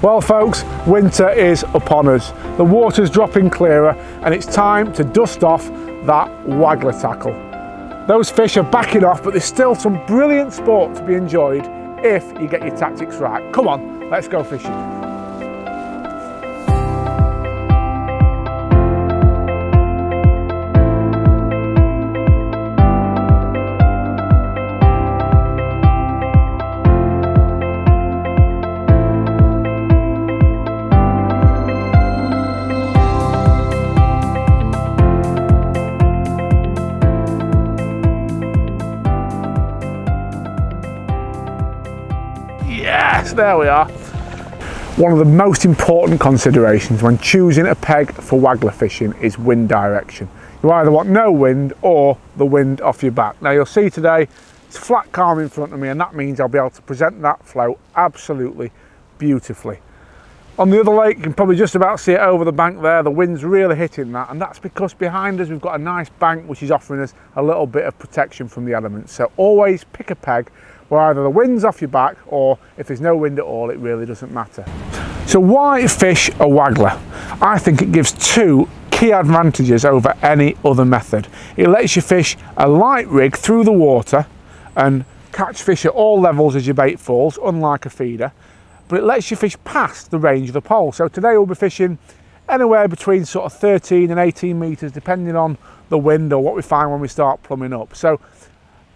Well folks, winter is upon us. The water's dropping clearer and it's time to dust off that waggler tackle. Those fish are backing off, but there's still some brilliant sport to be enjoyed if you get your tactics right. Come on, let's go fishing. Yes, there we are. One of the most important considerations when choosing a peg for waggler fishing is wind direction. You either want no wind or the wind off your back. Now you'll see today it's flat calm in front of me, and that means I'll be able to present that float absolutely beautifully. On the other lake you can probably just about see it over the bank there. The wind's really hitting that, and that's because behind us we've got a nice bank which is offering us a little bit of protection from the elements. So always pick a peg where either the wind's off your back, or if there's no wind at all, it really doesn't matter. So why fish a waggler? I think it gives two key advantages over any other method. It lets you fish a light rig through the water and catch fish at all levels as your bait falls, unlike a feeder, but it lets you fish past the range of the pole. So today we'll be fishing anywhere between sort of 13 and 18 metres, depending on the wind or what we find when we start plumbing up. So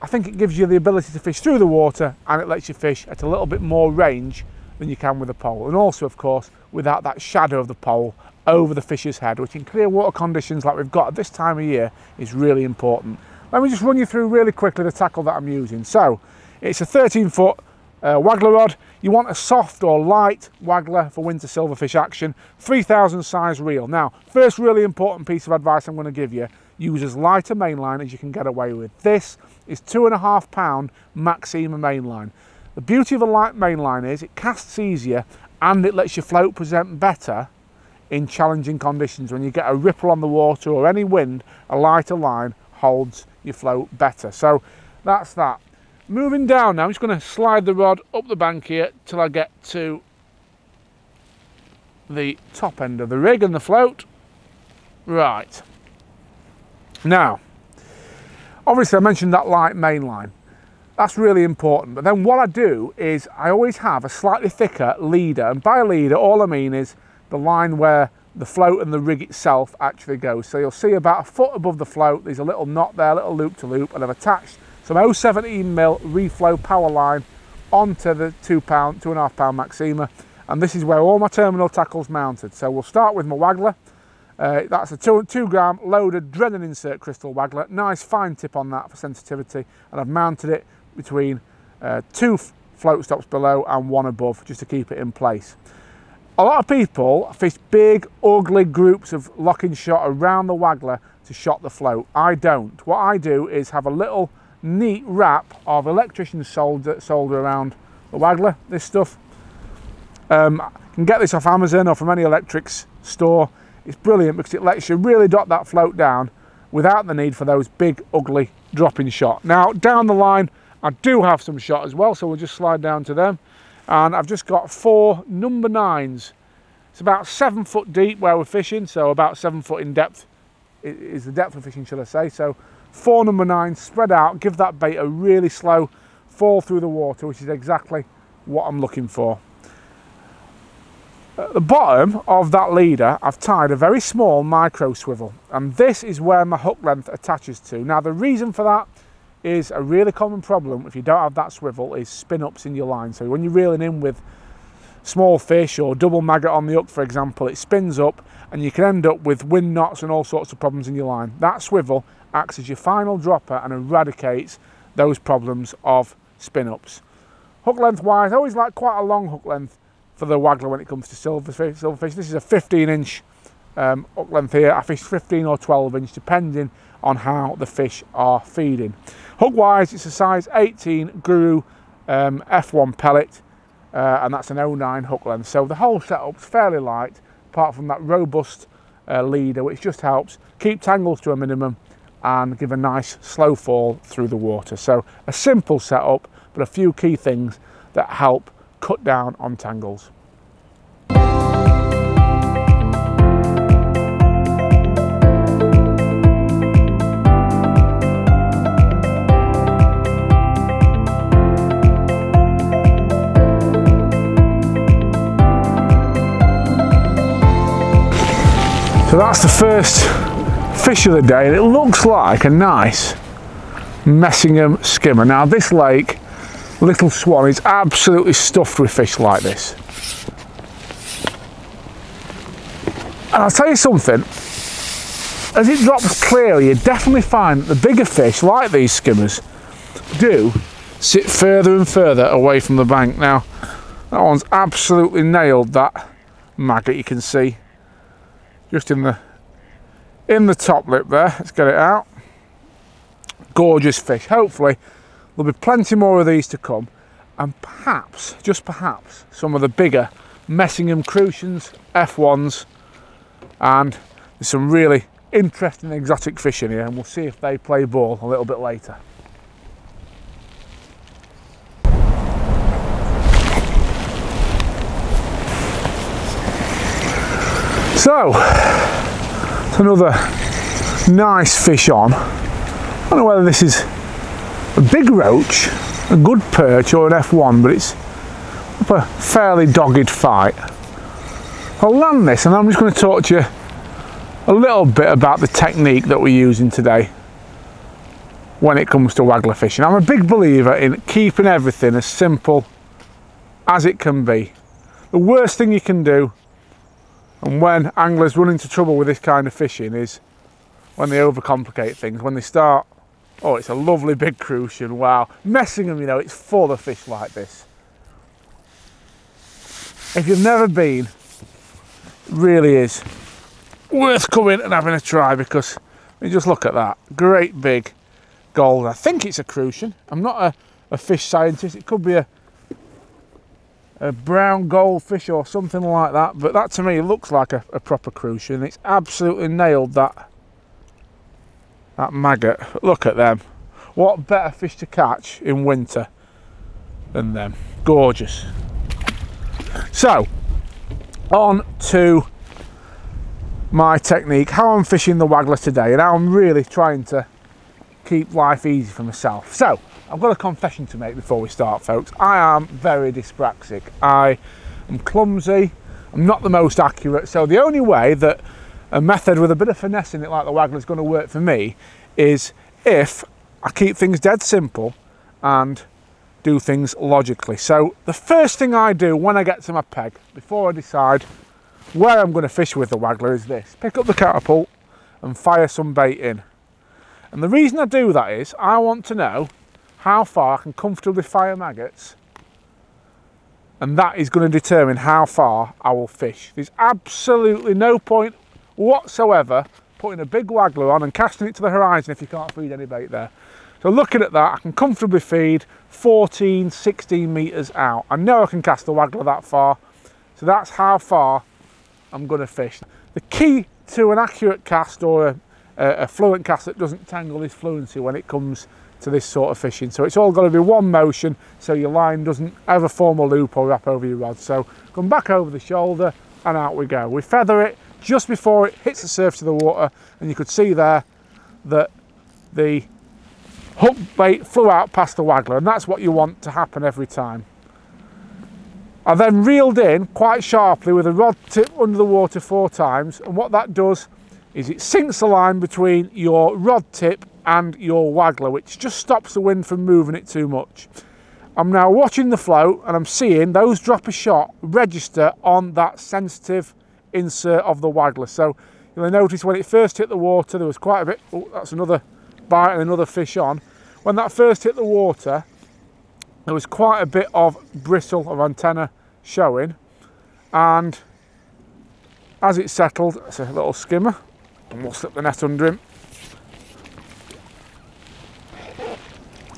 I think it gives you the ability to fish through the water, and it lets you fish at a little bit more range than you can with a pole, and also of course without that shadow of the pole over the fish's head, which in clear water conditions like we've got at this time of year is really important. Let me just run you through really quickly the tackle that I'm using. So it's a 13-foot waggler rod. You want a soft or light waggler for winter silverfish action, 3000 size reel. Now, first really important piece of advice I'm going to give you: use as light a mainline as you can get away with. This is 2.5 pound Maxima mainline. The beauty of a light mainline is it casts easier and it lets your float present better in challenging conditions. When you get a ripple on the water or any wind, a lighter line holds your float better. So that's that. Moving down now, I'm just going to slide the rod up the bank here till I get to the top end of the rig and the float. Right. Now, obviously I mentioned that light main line. That's really important, but then what I do is I always have a slightly thicker leader, and by a leader all I mean is the line where the float and the rig itself actually goes. So you'll see about a foot above the float there's a little knot there, a little loop to loop, and I've attached some 0.17mm reflow power line onto the 2.5 pound Maxima, and this is where all my terminal tackle's mounted. So we'll start with my waggler. That's a 2 gram loaded Drennan insert crystal waggler. Nice fine tip on that for sensitivity, and I've mounted it between 2 float stops below and 1 above just to keep it in place. A lot of people fish big ugly groups of locking shot around the waggler to shot the float. I don't. What I do is have a little neat wrap of electrician solder around the waggler. This stuff, you can get this off Amazon or from any electrics store. It's brilliant because it lets you really dot that float down without the need for those big ugly dropping shot. Now down the line I do have some shot as well, so we'll just slide down to them, and I've just got 4 number 9s. It's about 7 foot deep where we're fishing, so about 7 foot in depth is the depth of fishing, shall I say. So 4 number 9s spread out, give that bait a really slow fall through the water, which is exactly what I'm looking for. At the bottom of that leader I've tied a very small micro swivel, and this is where my hook length attaches to. Now the reason for that is a really common problem if you don't have that swivel is spin ups in your line. So when you're reeling in with small fish or double maggot on the hook, for example, it spins up and you can end up with wind knots and all sorts of problems in your line. That swivel acts as your final dropper and eradicates those problems of spin ups. Hook length wise, I always like quite a long hook length for the waggler when it comes to silverfish. This is a 15-inch hook length here. I fish 15 or 12-inch depending on how the fish are feeding. Hook wise, it's a size 18 Guru F1 pellet, and that's an 09 hook length. So the whole setup's fairly light, apart from that robust leader, which just helps keep tangles to a minimum and give a nice slow fall through the water. So a simple setup, but a few key things that help cut down on tangles. So that's the first fish of the day, and it looks like a nice Messingham skimmer. Now this lake, Little Swan, is absolutely stuffed with fish like this. And I'll tell you something, as it drops clear, you definitely find that the bigger fish, like these skimmers, do sit further and further away from the bank. Now, that one's absolutely nailed that maggot, you can see, just in the top lip there. Let's get it out. Gorgeous fish. Hopefully, there'll be plenty more of these to come, and perhaps, just perhaps, some of the bigger Messingham crucians, F1s, and there's some really interesting exotic fish in here, and we'll see if they play ball a little bit later. So, it's another nice fish on. I don't know whether this is a big roach, a good perch, or an F1, but it's up a fairly dogged fight. I'll land this, and I'm just going to talk to you a little bit about the technique that we're using today when it comes to waggler fishing. I'm a big believer in keeping everything as simple as it can be. The worst thing you can do, and when anglers run into trouble with this kind of fishing, is when they overcomplicate things, when they start, oh, it's a lovely big crucian, wow. Messingham, you know, it's full of fish like this. If you've never been, it really is worth coming and having a try, because you just look at that great big gold. I think it's a crucian. I'm not a fish scientist. It could be a brown goldfish or something like that, but that to me looks like a proper crucian. It's absolutely nailed that maggot. Look at them. What better fish to catch in winter than them? Gorgeous. So, on to my technique, how I'm fishing the waggler today, and how I'm really trying to keep life easy for myself. So, I've got a confession to make before we start, folks. I am very dyspraxic. I am clumsy, I'm not the most accurate, so the only way that a method with a bit of finesse in it like the waggler is going to work for me is if I keep things dead simple and do things logically. So the first thing I do when I get to my peg, before I decide where I'm going to fish with the waggler, is this: pick up the catapult and fire some bait in. And the reason I do that is I want to know how far I can comfortably fire maggots, and that is going to determine how far I will fish. There's absolutely no point whatsoever putting a big waggler on and casting it to the horizon if you can't feed any bait there. So looking at that, I can comfortably feed 14, 16 metres out. I know I can cast the waggler that far, so that's how far I'm going to fish. The key to an accurate cast, or a fluent cast that doesn't tangle, is fluency when it comes to this sort of fishing. So it's all got to be one motion, so your line doesn't ever form a loop or wrap over your rod. So come back over the shoulder and out we go. We feather it just before it hits the surface of the water, and you could see there that the hook bait flew out past the waggler, and that's what you want to happen every time. I then reeled in quite sharply with a rod tip under the water 4 times, and what that does is it sinks the line between your rod tip and your waggler, which just stops the wind from moving it too much. I'm now watching the float, and I'm seeing those drop a shot register on that sensitive insert of the waggler. So you'll notice when it first hit the water there was quite a bit, oh, that's another bite and another fish on. When that first hit the water there was quite a bit of bristle or antenna showing, and as it settled, it's a little skimmer, and we'll slip the net under him.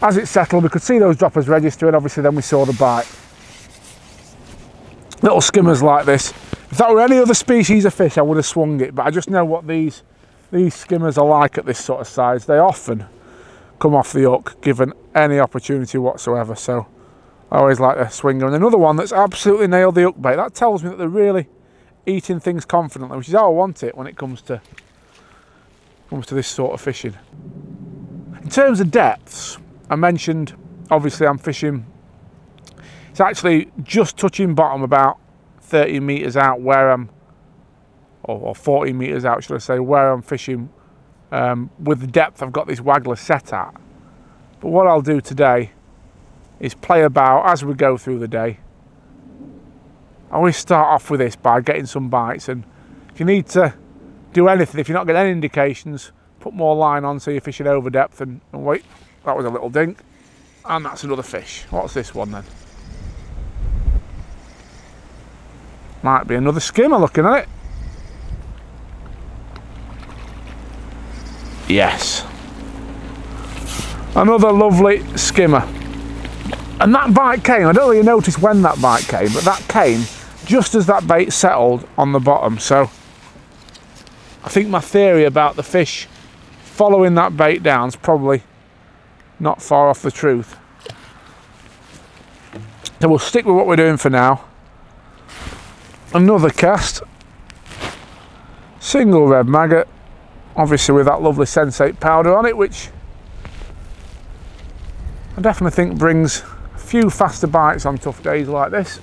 As it settled we could see those droppers register, and obviously then we saw the bite. Little skimmers like this, if that were any other species of fish I would have swung it, but I just know what these skimmers are like at this sort of size. They often come off the hook given any opportunity whatsoever, so I always like to swing them. And another one that's absolutely nailed the hook bait. That tells me that they're really eating things confidently, which is how I want it when it comes to this sort of fishing. In terms of depths, I mentioned obviously I'm fishing, it's actually just touching bottom about 30 metres out where I'm or 40 metres out, should I say, where I'm fishing with the depth I've got this waggler set at. But what I'll do today is play about as we go through the day. I always start off with this by getting some bites, and if you need to do anything, if you're not getting any indications, put more line on so you're fishing over depth, and wait, that was a little dink, and that's another fish. What's this one then? Might be another skimmer looking at it. Yes. Another lovely skimmer. And that bite came, I don't really notice when that bite came, but that came just as that bait settled on the bottom. So I think my theory about the fish following that bait down is probably not far off the truth. So we'll stick with what we're doing for now. Another cast. Single red maggot, obviously with that lovely sensate powder on it, which I definitely think brings a few faster bites on tough days like this.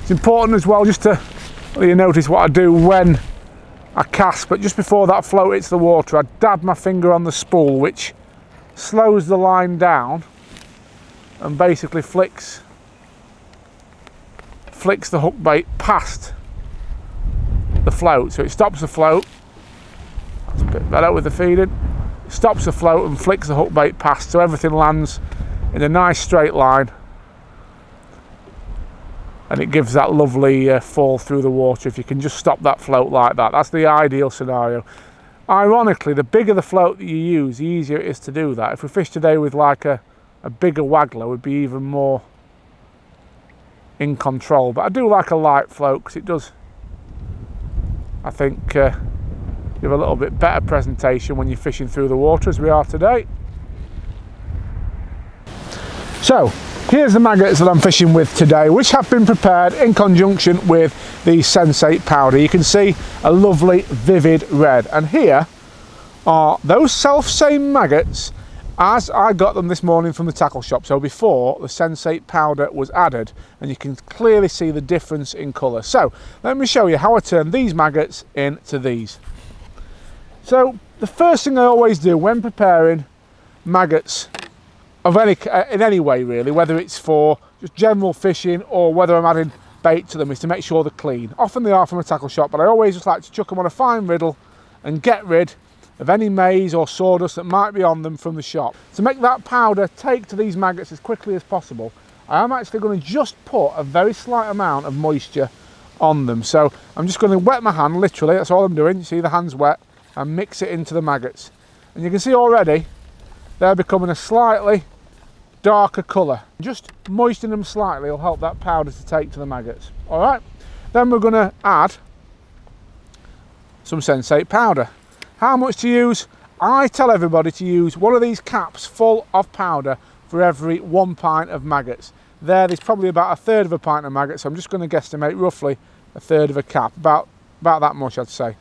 It's important as well just to let you notice what I do when I cast, but just before that float hits the water, I dab my finger on the spool, which slows the line down and basically flicks the hook bait past the float. So it stops the float. That's a bit better with the feeding. It stops the float and flicks the hook bait past, so everything lands in a nice straight line, and it gives that lovely fall through the water if you can just stop that float like that. That's the ideal scenario. Ironically, the bigger the float that you use, the easier it is to do that. If we fish today with like a bigger waggler, we'd be even more in control. But I do like a light float because it does, I think, give a little bit better presentation when you're fishing through the water as we are today. So here's the maggots that I'm fishing with today, which have been prepared in conjunction with the sensate powder. You can see a lovely vivid red, and here are those self-same maggots as I got them this morning from the tackle shop, so before the sensate powder was added, and you can clearly see the difference in colour. So let me show you how I turn these maggots into these. So the first thing I always do when preparing maggots of in any way really, whether it's for just general fishing or whether I'm adding bait to them, is to make sure they're clean. Often they are from a tackle shop, but I always just like to chuck them on a fine riddle and get rid of any maize or sawdust that might be on them from the shop. To make that powder take to these maggots as quickly as possible, I am actually going to just put a very slight amount of moisture on them. So I'm just going to wet my hand, literally, that's all I'm doing. You see the hand's wet, and mix it into the maggots. And you can see already they're becoming a slightly darker colour. Just moistening them slightly will help that powder to take to the maggots. All right, then we're going to add some sensate powder. How much to use? I tell everybody to use one of these caps full of powder for every 1 pint of maggots. There's probably about a third of a pint of maggots, so I'm just going to guesstimate roughly a third of a cap, about that much I'd say.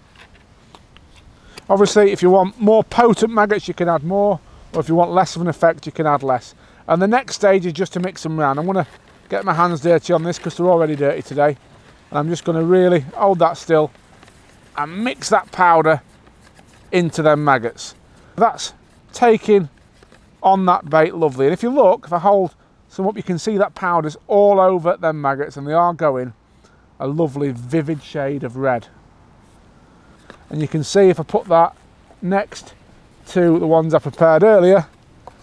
Obviously, if you want more potent maggots, you can add more, or if you want less of an effect, you can add less. And the next stage is just to mix them around. I'm going to get my hands dirty on this because they're already dirty today, and I'm just going to really hold that still and mix that powder into them maggots. That's taking on that bait lovely, and if you look, if I hold some up, you can see that powder's all over them maggots, and they are going a lovely vivid shade of red. And you can see if I put that next to the ones I prepared earlier,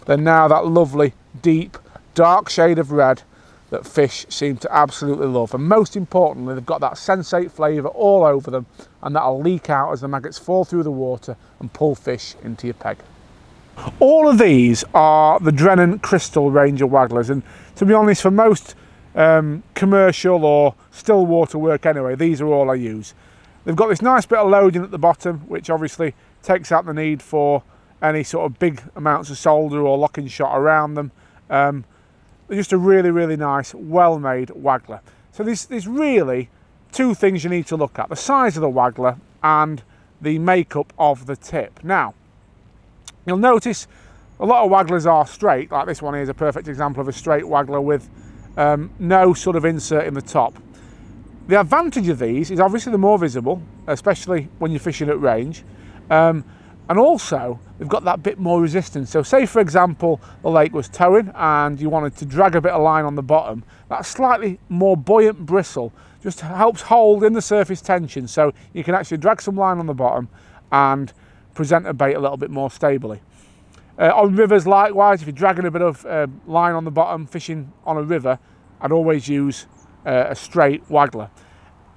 then now that lovely deep dark shade of red that fish seem to absolutely love. And most importantly, they've got that sensate flavour all over them, and that'll leak out as the maggots fall through the water and pull fish into your peg. All of these are the Drennan Crystal range of wagglers, and to be honest, for most commercial or still water work anyway, these are all I use. They've got this nice bit of loading at the bottom, which obviously takes out the need for any sort of big amounts of solder or locking shot around them. They're just a really, really nice, well-made waggler. So there's really two things you need to look at: the size of the waggler and the makeup of the tip. Now, you'll notice a lot of wagglers are straight, like this one here is a perfect example of a straight waggler with no sort of insert in the top. The advantage of these is obviously they're more visible, especially when you're fishing at range. And also, they've got that bit more resistance. So say, for example, the lake was towing and you wanted to drag a bit of line on the bottom. That slightly more buoyant bristle just helps hold in the surface tension, so you can actually drag some line on the bottom and present a bait a little bit more stably. On rivers, likewise, if you're dragging a bit of line on the bottom, fishing on a river, I'd always use a straight waggler.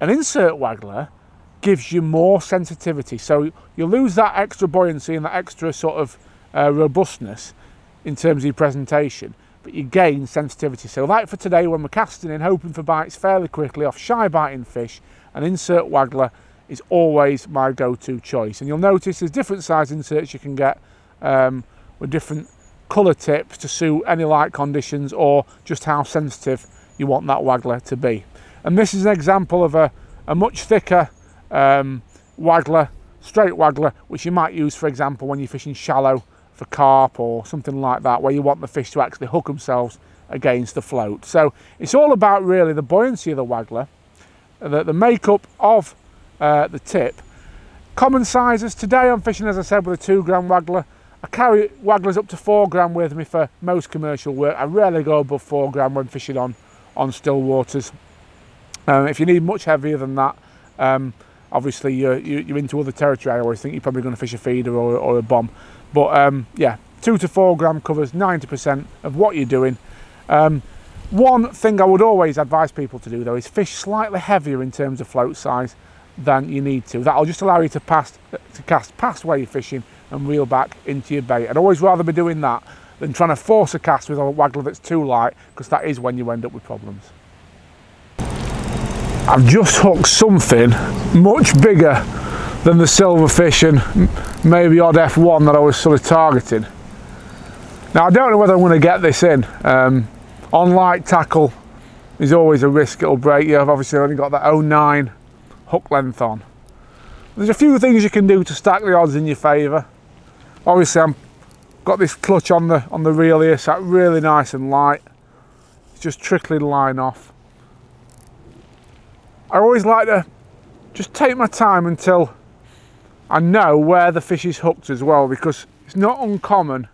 An insert waggler gives you more sensitivity, so you lose that extra buoyancy and that extra sort of robustness in terms of your presentation, but you gain sensitivity. So like for today, when we're casting in, hoping for bites fairly quickly off shy biting fish, an insert waggler is always my go-to choice. And you'll notice there's different size inserts you can get with different colour tips to suit any light conditions or just how sensitive you want that waggler to be. And this is an example of a much thicker waggler, straight waggler, which you might use, for example, when you're fishing shallow for carp or something like that, where you want the fish to actually hook themselves against the float. So it's all about really the buoyancy of the waggler, the makeup of the tip. Common sizes. Today I'm fishing, as I said, with a 2 gram waggler. I carry wagglers up to 4 gram with me for most commercial work. I rarely go above 4 gram when fishing on still waters. If you need much heavier than that, obviously you're into other territory. I always think you're probably going to fish a feeder or a bomb. But yeah, 2 to 4 gram covers 90% of what you're doing. One thing I would always advise people to do though is fish slightly heavier in terms of float size than you need to. That'll just allow you to cast past where you're fishing and reel back into your bait. I'd always rather be doing that than trying to force a cast with a waggler that's too light, because that is when you end up with problems. I've just hooked something much bigger than the silverfish and maybe odd F1 that I was sort of targeting. Now I don't know whether I'm going to get this in. On light tackle is always a risk it'll break you. I've obviously only got that 0.9 hook length on. There's a few things you can do to stack the odds in your favour. Obviously I've got this clutch on the reel here, so it's really nice and light. It's just trickling line off. I always like to just take my time until I know where the fish is hooked as well, because it's not uncommon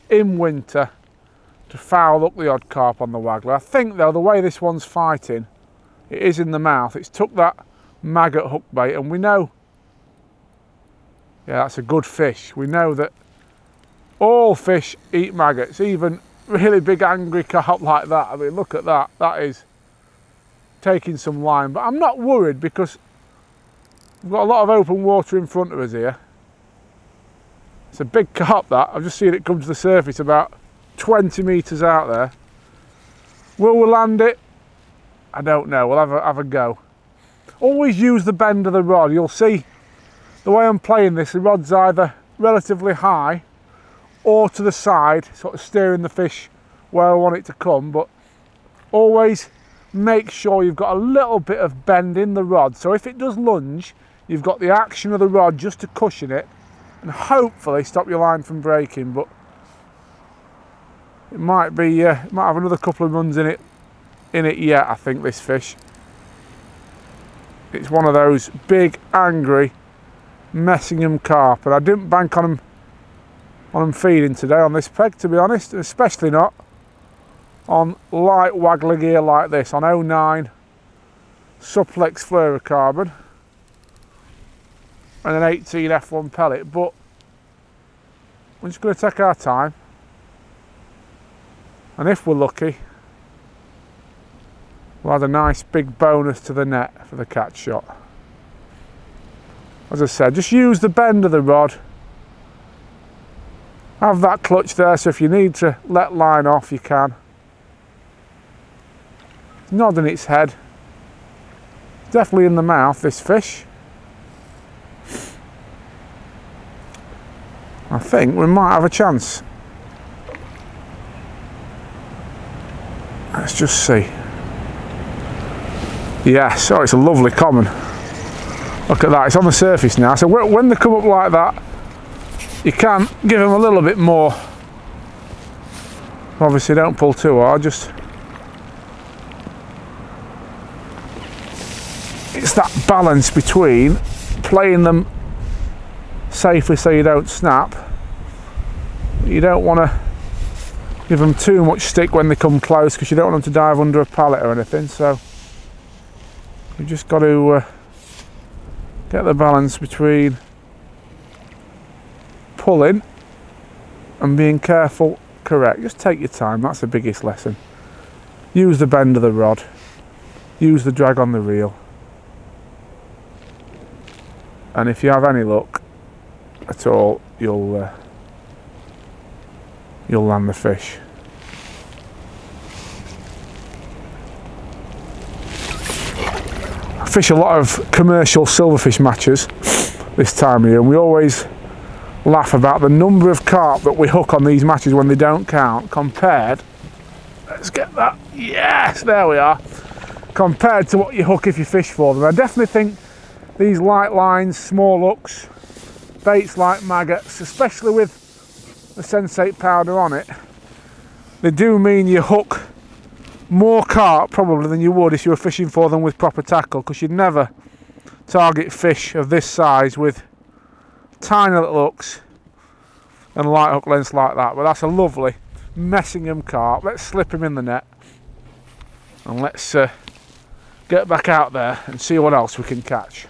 in winter to foul up the odd carp on the waggler. I think though, the way this one's fighting, it is in the mouth. It's took that maggot hook bait, and we know, yeah, that's a good fish. We know that all fish eat maggots, even really big angry carp like that. I mean, look at that. That is taking some line, but I'm not worried because we've got a lot of open water in front of us here. It's a big carp that. I've just seen it come to the surface about 20 metres out there. Will we land it? I don't know. We'll have a go. Always use the bend of the rod. You'll see the way I'm playing this, the rod's either relatively high or to the side, sort of steering the fish where I want it to come, but always make sure you've got a little bit of bend in the rod, so if it does lunge, you've got the action of the rod just to cushion it and hopefully stop your line from breaking. But it might be, it might have another couple of runs in it yet, I think, this fish. It's one of those big angry Messingham carp, and I didn't bank on them feeding today on this peg, to be honest, especially not on light waggler gear like this, on 0.9 supplex fluorocarbon and an 18 F1 pellet. But we're just going to take our time, and if we're lucky, we'll add a nice big bonus to the net for the catch shot. As I said, just use the bend of the rod. Have that clutch there, so if you need to let line off, you can. It's nodding its head. Definitely in the mouth, this fish. I think we might have a chance. Let's just see. Yes, oh, it's a lovely common. Look at that, it's on the surface now. So when they come up like that, you can give them a little bit more. Obviously don't pull too hard, just it's that balance between playing them safely so you don't snap. You don't want to give them too much stick when they come close because you don't want them to dive under a pallet or anything, so you just got to get the balance between pulling and being careful, correct. Just take your time, that's the biggest lesson. Use the bend of the rod, use the drag on the reel, and if you have any luck at all, you'll land the fish. I fish a lot of commercial silverfish matches this time of year, and we always laugh about the number of carp that we hook on these matches when they don't count compared, let's get that, yes, there we are, compared to what you hook if you fish for them. I definitely think these light lines, small hooks, baits like maggots, especially with the sensate powder on it, they do mean you hook more carp probably than you would if you were fishing for them with proper tackle, because you'd never target fish of this size with tiny little hooks and light hook lengths like that. But that's a lovely Messingham carp. Let's slip him in the net and let's get back out there and see what else we can catch.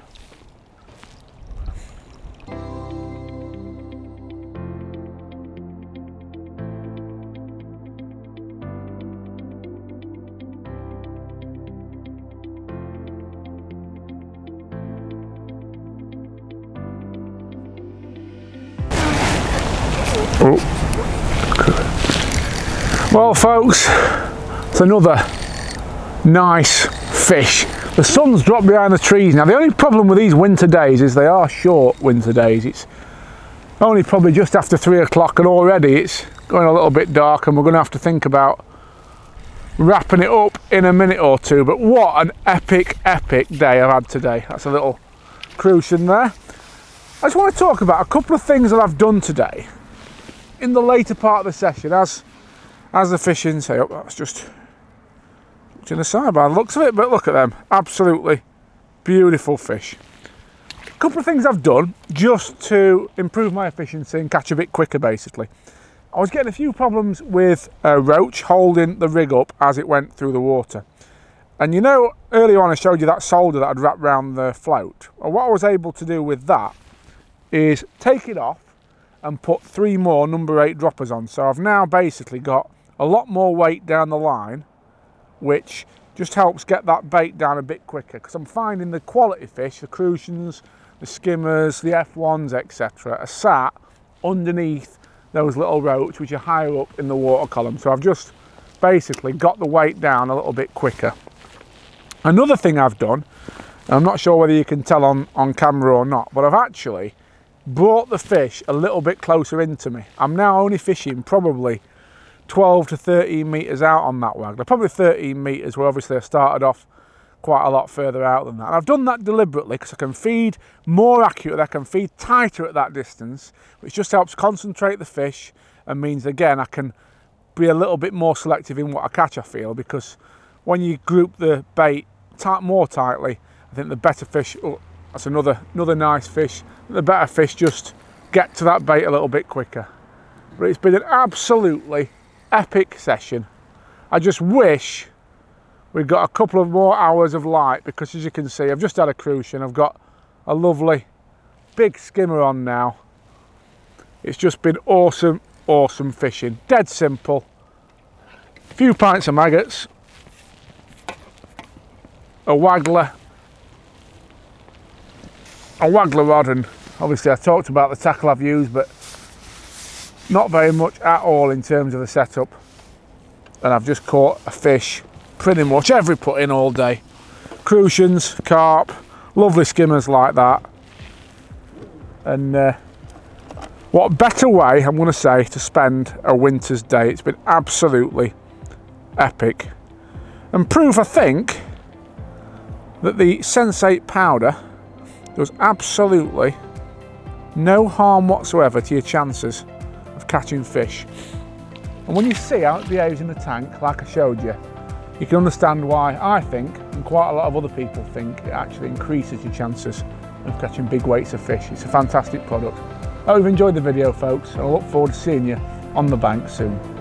Well folks, it's another nice fish. The sun's dropped behind the trees now. The only problem with these winter days is they are short winter days. It's only probably just after 3 o'clock and already it's going a little bit dark, and we're going to have to think about wrapping it up in a minute or two. But what an epic day I've had today. That's a little crucian there. I just want to talk about a couple of things that I've done today in the later part of the session as the fishing say up. That's just in the side by the looks of it, but look at them, absolutely beautiful fish. A couple of things I've done just to improve my efficiency and catch a bit quicker basically. I was getting a few problems with a roach holding the rig up as it went through the water, and you know earlier on I showed you that solder that I'd wrapped around the float. Well, what I was able to do with that is take it off and put 3 more number 8 droppers on. So I've now basically got a lot more weight down the line, which just helps get that bait down a bit quicker, because I'm finding the quality fish, the crucians, the skimmers, the F1s, etc. are sat underneath those little roach which are higher up in the water column. So I've just basically got the weight down a little bit quicker. Another thing I've done, and I'm not sure whether you can tell on camera or not, but I've actually brought the fish a little bit closer into me. I'm now only fishing probably 12 to 13 metres out on that waggler, probably 13 metres, where obviously I started off quite a lot further out than that. And I've done that deliberately because I can feed more accurately, I can feed tighter at that distance, which just helps concentrate the fish and means again I can be a little bit more selective in what I catch, I feel, because when you group the bait more tightly, I think the better fish, oh, that's another nice fish, the better fish just get to that bait a little bit quicker. But it's been an absolutely epic session. I just wish we got a couple of more hours of light, because as you can see I've just had a crucian, I've got a lovely big skimmer on now. It's just been awesome fishing, dead simple. A few pints of maggots, a waggler rod, and obviously I talked about the tackle I've used, but not very much at all in terms of the setup. And I've just caught a fish pretty much every put in all day. Crucians, carp, lovely skimmers like that. And what better way, I'm going to say, to spend a winter's day. It's been absolutely epic. And proof, I think, that the sensate powder does absolutely no harm whatsoever to your chances of catching fish. And when you see how it behaves in the tank, like I showed you, you can understand why I think, and quite a lot of other people think, it actually increases your chances of catching big weights of fish. It's a fantastic product. I hope you've enjoyed the video, folks, and I look forward to seeing you on the bank soon.